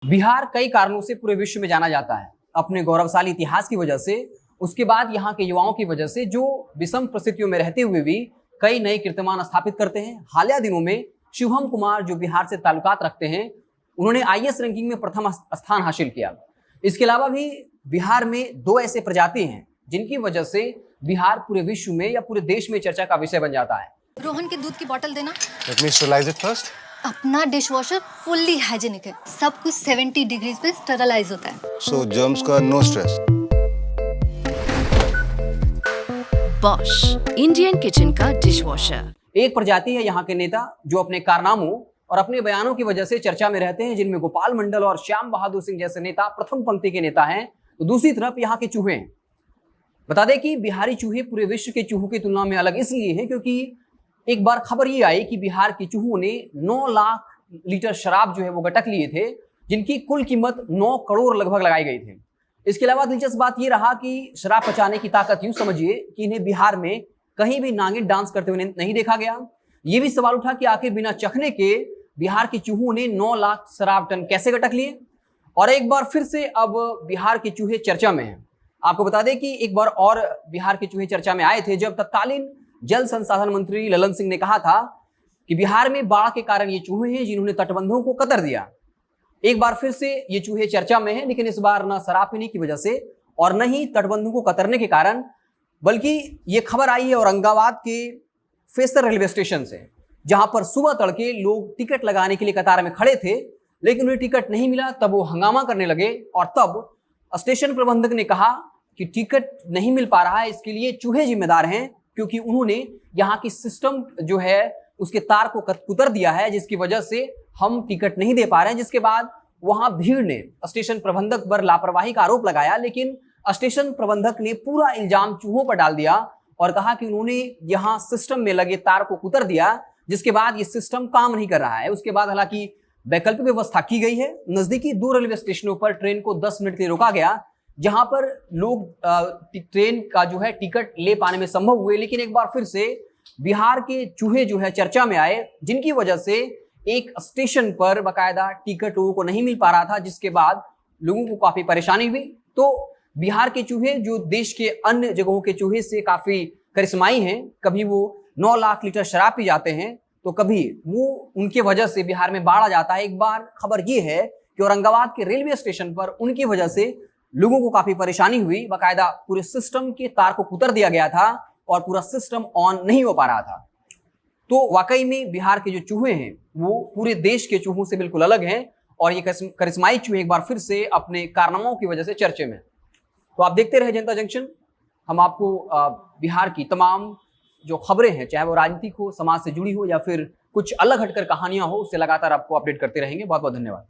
बिहार कई कारणों से पूरे विश्व में जाना जाता है। अपने गौरवशाली इतिहास की वजह से, उसके बाद यहाँ के युवाओं की वजह से जो विषम परिस्थितियों में रहते हुए भी कई नए कीर्तिमान स्थापित करते हैं। हालिया दिनों में शिवम कुमार जो बिहार से ताल्लुकात रखते हैं, उन्होंने आईएएस रैंकिंग में प्रथम स्थान हासिल किया। इसके अलावा भी बिहार में दो ऐसे प्रजाति हैं जिनकी वजह से बिहार पूरे विश्व में या पूरे देश में चर्चा का विषय बन जाता है। रोहन के दूध की बोतल देना। Let me sterilize it first. अपना डिशवॉशर फुल्ली हाइजीनिक है, सब कुछ 70 डिग्रीज पे स्टरलाइज होता है। So germs का no stress. Bosch Indian kitchen का डिशवॉशर। एक प्रजाति है यहाँ के नेता जो अपने कारनामों और अपने बयानों की वजह से चर्चा में रहते हैं, जिनमें गोपाल मंडल और श्याम बहादुर सिंह जैसे नेता प्रथम पंक्ति के नेता हैं। तो दूसरी तरफ यहाँ के चूहे हैं। बता दें कि बिहारी चूहे पूरे विश्व के चूहों की तुलना में अलग इसलिए हैं क्योंकि एक बार खबर ये आई कि बिहार के चूहों ने 9 लाख लीटर शराब जो है वो गटक लिए थे, जिनकी कुल कीमत 9 करोड़ लगभग लगाई गई थी। इसके अलावा दिलचस्प बात ये रहा कि शराब पचाने की ताकत यूं समझिए कि इन्हें बिहार में कहीं भी नागिन डांस करते हुए नहीं देखा गया। ये भी सवाल उठा कि आखिर बिना चखने के बिहार के चूहों ने 9 लाख शराब टन कैसे गटक लिए। और एक बार फिर से अब बिहार के चूहे चर्चा में हैं। आपको बता दें कि एक बार और बिहार के चूहे चर्चा में आए थे जब तत्कालीन जल संसाधन मंत्री ललन सिंह ने कहा था कि बिहार में बाढ़ के कारण ये चूहे हैं जिन्होंने तटबंधों को कतर दिया। एक बार फिर से ये चूहे चर्चा में हैं, लेकिन इस बार न शराब पीने की वजह से और न ही तटबंधों को कतरने के कारण, बल्कि ये खबर आई है औरंगाबाद के फेसर रेलवे स्टेशन से, जहां पर सुबह तड़के लोग टिकट लगाने के लिए कतार में खड़े थे, लेकिन उन्हें टिकट नहीं मिला। तब वो हंगामा करने लगे और तब स्टेशन प्रबंधक ने कहा कि टिकट नहीं मिल पा रहा है, इसके लिए चूहे जिम्मेदार हैं, क्योंकि उन्होंने यहाँ की सिस्टम जो है उसके तार को कुतर दिया है, जिसकी वजह से हम टिकट नहीं दे पा रहे हैं। जिसके बाद वहां भीड़ ने स्टेशन प्रबंधक पर लापरवाही का आरोप लगाया, लेकिन स्टेशन प्रबंधक ने पूरा इल्जाम चूहों पर डाल दिया और कहा कि उन्होंने यहाँ सिस्टम में लगे तार को कुतर दिया, जिसके बाद ये सिस्टम काम नहीं कर रहा है। उसके बाद हालांकि वैकल्पिक व्यवस्था की गई है। नजदीकी 2 रेलवे स्टेशनों पर ट्रेन को 10 मिनट के लिए रोका गया, जहां पर लोग ट्रेन का जो है टिकट ले पाने में संभव हुए। लेकिन एक बार फिर से बिहार के चूहे जो है चर्चा में आए, जिनकी वजह से एक स्टेशन पर बाकायदा टिकट लोगों को नहीं मिल पा रहा था, जिसके बाद लोगों को काफी परेशानी हुई। तो बिहार के चूहे जो देश के अन्य जगहों के चूहे से काफी करिश्माई हैं, कभी वो 9 लाख लीटर शराब पी जाते हैं तो कभी वो उनके वजह से बिहार में बाढ़ आ जाता है। एक बार खबर ये है कि औरंगाबाद के रेलवे स्टेशन पर उनकी वजह से लोगों को काफी परेशानी हुई। बाकायदा पूरे सिस्टम के तार को कुतर दिया गया था और पूरा सिस्टम ऑन नहीं हो पा रहा था। तो वाकई में बिहार के जो चूहे हैं वो पूरे देश के चूहों से बिल्कुल अलग हैं और ये करिश्माई चूहे एक बार फिर से अपने कारनामों की वजह से चर्चे में। तो आप देखते रहे जनता जंक्शन। हम आपको बिहार की तमाम जो खबरें हैं, चाहे वो राजनीतिक हो, समाज से जुड़ी हो या फिर कुछ अलग हटकर कहानियां हो, उससे लगातार आपको अपडेट करते रहेंगे। बहुत बहुत धन्यवाद।